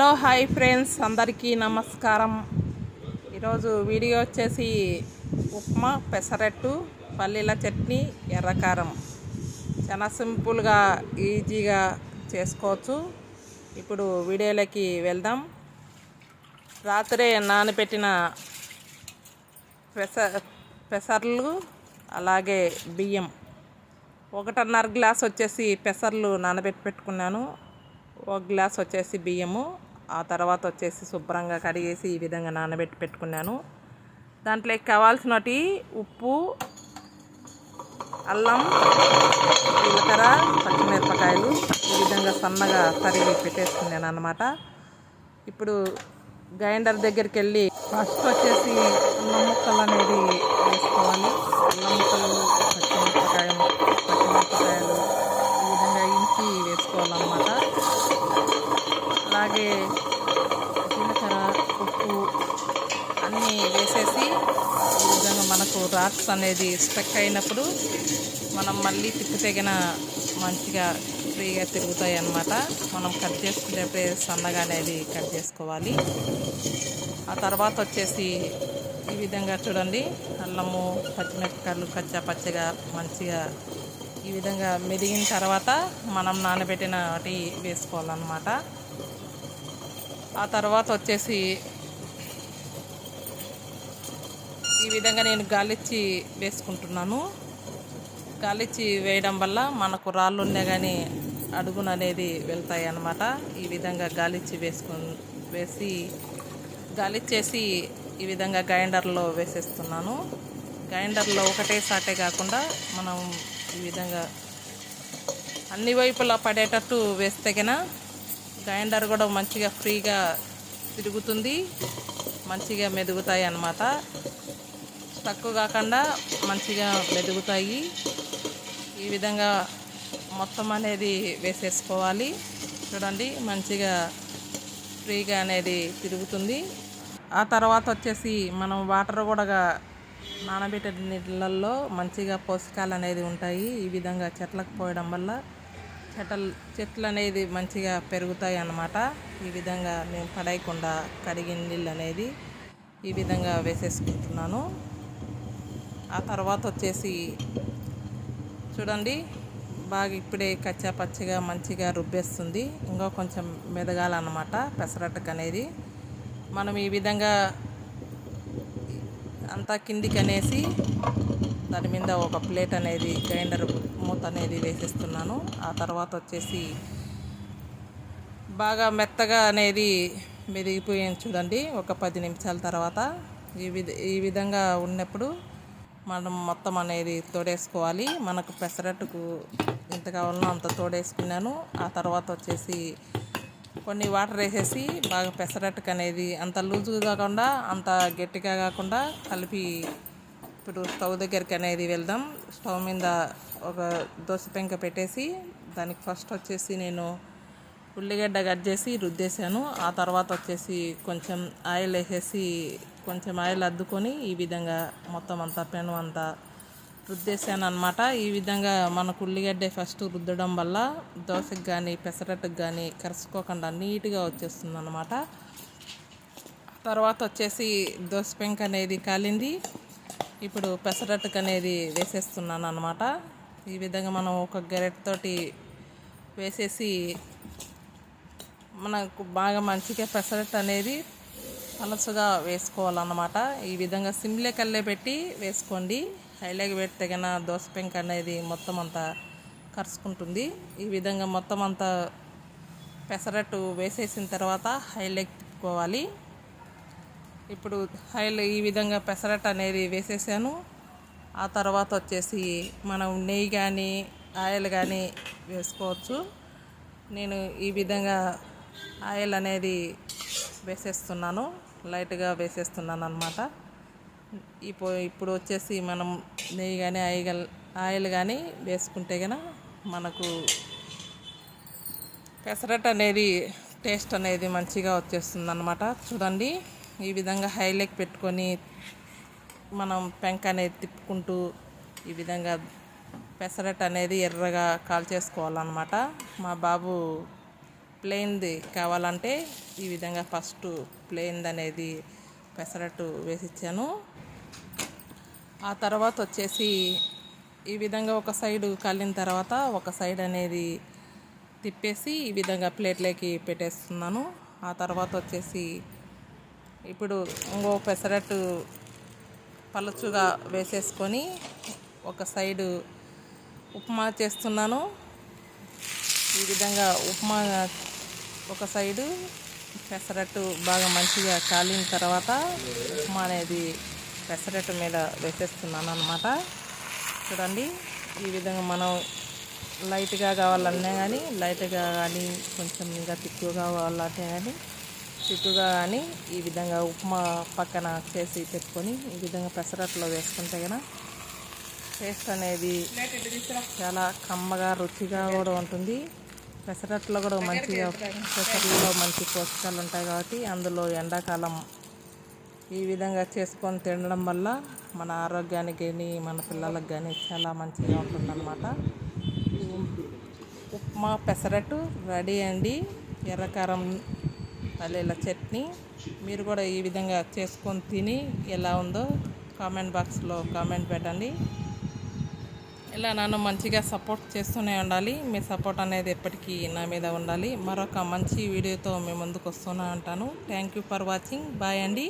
Hello hi friends, అందరికీ నమస్కారం. ఈరోజు వీడియో వచ్చేసి ఉప్మా, పెసరట్టు, పల్లీల చట్నీ, ఎర్రకారం. చాలా సింపుల్గా ఈజీగా చేసుకోవచ్చు. ఇప్పుడు వీడియోలోకి వెళ్దాం. రాత్రే నానబెట్టిన పెసర్లు, అలాగే బియ్యం 1.5 గ్లాస్ వచ్చేసి పెసర్లు నానబెట్టి పెట్టుకున్నాను. 1 గ్లాస్ వచ్చేసి బియ్యము. ఆ తర్వాత వచ్చేసి శుభ్రంగా కడిగేసి ఈ విధంగా నానబెట్టి పెట్టుకున్నాను. దాంట్లోకి కావాల్సినవి ఉప్పు, అల్లం, జీలకర్ర, పచ్చిమిరపకాయలు ఈ విధంగా సన్నగా తరిగి పెట్టేసుకున్నాను అన్నమాట. ఇప్పుడు గ్రైండర్ దగ్గరికి వెళ్ళి ఫస్ట్ వచ్చేసి అల్లం ముక్కలు అనేది వేసుకోవాలి. అల్లం ముక్కలు, పచ్చిమిరపకాయలు ఈ విధంగా ఇంచి వేసుకోవాలన్నమాట. అలాగే జీలకర్ర, ఉప్పు అన్నీ వేసేసి ఈ విధంగా మనకు రాక్స్ అనేది స్టక్ అయినప్పుడు మనం మళ్ళీ తిప్పితేగిన మంచిగా ఫ్రీగా తిరుగుతాయి అన్నమాట. మనం కట్ చేసుకునేప్పుడే సన్నగా అనేది కట్ చేసుకోవాలి. ఆ తర్వాత వచ్చేసి ఈ విధంగా చూడండి, అల్లము, పచ్చిమిరపకాయలు పచ్చగా మంచిగా ఈ విధంగా మెదిగిన తర్వాత మనం నానబెట్టిన వాటి వేసుకోవాలన్నమాట. ఆ తర్వాత వచ్చేసి ఈ విధంగా నేను గాలిచ్చి వేసుకుంటున్నాను. గాలిచ్చి వేయడం వల్ల మనకు రాళ్ళు ఉన్నా కానీ అడుగున అనేది వెళ్తాయి అన్నమాట. ఈ విధంగా గాలిచ్చి వేసి గాలిచ్చేసి ఈ విధంగా గ్రైండర్లో వేసేస్తున్నాను. గ్రైండర్లో ఒకటేసాటే కాకుండా మనం ఈ విధంగా అన్ని వైపులా పడేటట్టు వేస్తే కన్నా గ్రైండర్ కూడా మంచిగా ఫ్రీగా తిరుగుతుంది, మంచిగా మెదుగుతాయి అన్నమాట. తక్కువ కాకుండా మంచిగా మెదుగుతాయి. ఈ విధంగా మొత్తం అనేది వేసేసుకోవాలి. చూడండి, మంచిగా ఫ్రీగా అనేది తిరుగుతుంది. ఆ తర్వాత వచ్చేసి మనం వాటర్ కూడా నానబెట్టే నీళ్ళల్లో మంచిగా పోషకాలు అనేది ఉంటాయి. ఈ విధంగా చెట్లకు పోయడం వల్ల చెట్లు అనేది మంచిగా పెరుగుతాయి అన్నమాట. ఈ విధంగా నేను పడేయకుండా కడిగిన నీళ్ళు అనేది ఈ విధంగా వేసేసుకుంటున్నాను. ఆ తర్వాత వచ్చేసి చూడండి, బాగా ఇప్పుడే కచ్చా పచ్చిగా మంచిగా రుబ్బేస్తుంది. ఇంకా కొంచెం మెదగాలన్నమాట పెసరట్టుకు అనేది. మనం ఈ విధంగా అంతా కిందికి అనేసి దాని మీద ఒక ప్లేట్ అనేది గ్రైండర్ మూత అనేది వేసేస్తున్నాను. ఆ తర్వాత వచ్చేసి బాగా మెత్తగా అనేది మెదిగిపోయింది చూడండి. ఒక 10 నిమిషాల తర్వాత ఈ విధంగా ఉన్నప్పుడు మనం మొత్తం అనేది తోడేసుకోవాలి. మనకు పెసరట్టుకు ఎంత కావాలనో అంత తోడేసుకున్నాను. ఆ తర్వాత వచ్చేసి కొన్ని వాటర్ వేసేసి బాగా పెసరట్టుకు అనేది అంత లూజుగా కాకుండా అంత గట్టిగా కాకుండా కలిపి ఇప్పుడు స్టవ్ దగ్గరికి అనేది వెళ్దాం. స్టవ్ మీద ఒక దోశ పెంక పెట్టేసి దానికి ఫస్ట్ వచ్చేసి నేను ఉల్లిగడ్డ కట్ చేసి రుద్దేశాను. ఆ తర్వాత వచ్చేసి కొంచెం ఆయిల్ వేసేసి కొంచెం ఆయిల్ అద్దుకొని ఈ విధంగా మొత్తం అంతా పెను అంతా రుద్దేశాను అన్నమాట. ఈ విధంగా మనకు ఉల్లిగడ్డ ఫస్ట్ రుద్దడం వల్ల దోశకు కానీ పెసరట్టుకు కానీ కరుసుకోకుండా నీట్గా వచ్చేస్తుంది అన్నమాట. తర్వాత వచ్చేసి దోశ పెంక అనేది కాలింది. ఇప్పుడు పెసరట్టుకు అనేది వేసేస్తున్నాను అన్నమాట. ఈ విధంగా మనం ఒక గరిటెతోటి వేసేసి మనకు బాగా మంచిగా పెసరట్టు అనేది పలసగా వేసుకోవాలన్నమాట. ఈ విధంగా సిమ్లే కల్లే పెట్టి వేసుకోండి. హైలోకి పెడితే కన్నా దోశ పెంక అనేది మొత్తం అంతా కరుచుకుంటుంది. ఈ విధంగా మొత్తం అంతా పెసరట్టు వేసేసిన తర్వాత హైలోకి తిప్పుకోవాలి. ఇప్పుడు ఈ విధంగా పెసరట్టు అనేది వేసేసాను. ఆ తర్వాత వచ్చేసి మనం నెయ్యి కానీ ఆయిల్ కానీ వేసుకోవచ్చు. నేను ఈ విధంగా ఆయిల్ అనేది వేసేస్తున్నాను, లైట్గా వేసేస్తున్నాను అన్నమాట. ఇప్పుడు వచ్చేసి మనం నెయ్యి కానీ ఆయిల్ కానీ వేసుకుంటే కనుక మనకు పెసరట్టు అనేది టేస్ట్ అనేది మంచిగా వచ్చేస్తుంది అన్నమాట. చూడండి, ఈ విధంగా హైలోకి పెట్టుకొని మనం పెంక అనేది తిప్పుకుంటూ ఈ విధంగా పెసరట్టు అనేది ఎర్రగా కాల్చేసుకోవాలన్నమాట. మా బాబు ప్లెయిన్ది కావాలంటే ఈ విధంగా ఫస్ట్ ప్లెయిన్ది అనేది పెసరట్టు వేసిచ్చాను. ఆ తర్వాత వచ్చేసి ఈ విధంగా ఒక సైడు కాలిన తర్వాత ఒక సైడ్ అనేది తిప్పేసి ఈ విధంగా ప్లేట్లోకి పెట్టేస్తున్నాను. ఆ తర్వాత వచ్చేసి ఇప్పుడు ఇంకో పెసరట్టు పలుచుగా వేసేసుకొని ఒక సైడు ఉప్మా చేస్తున్నాను. ఈ విధంగా ఉప్మా ఒక సైడు పెసరట్టు బాగా మంచిగా కాలిన తర్వాత ఉప్మా అనేది పెసరట్టు మీద వేసేస్తున్నాను అన్నమాట. చూడండి, ఈ విధంగా మనం లైట్గా కావాలన్నా కానీ లైట్గా కానీ కొంచెం ఇంకా తిక్కుగా కావాలంటే కానీ తిక్కుగా కానీ ఈ విధంగా ఉప్మా పక్కన చేసి పెట్టుకొని ఈ విధంగా పెసరట్లో వేసుకుంటే కనుక టేస్ట్ అనేది చాలా కమ్మగా రుచిగా కూడా ఉంటుంది. పెసరట్లో కూడా మంచిగా పెసరట్లో మంచి పోషకాలు ఉంటాయి కాబట్టి అందులో ఎండాకాలం ఈ విధంగా చేసుకొని తినడం వల్ల మన ఆరోగ్యానికి కానీ మన పిల్లలకు కానీ చాలా మంచిగా ఉంటుందన్నమాట. ఉప్మా పెసరట్టు రెడీ అండి. ఎర్రకారం పల్లీల చట్నీ. మీరు కూడా ఈ విధంగా చేసుకొని తిని ఎలా ఉందో కామెంట్ బాక్స్లో కామెంట్ పెట్టండి. ఇలా నన్ను మంచిగా సపోర్ట్ చేస్తూనే ఉండాలి. మీ సపోర్ట్ అనేది ఎప్పటికీ నా మీద ఉండాలి. మరొక మంచి వీడియోతో మీ ముందుకు వస్తూనే ఉంటాను. Thank you for watching. Bye అండి.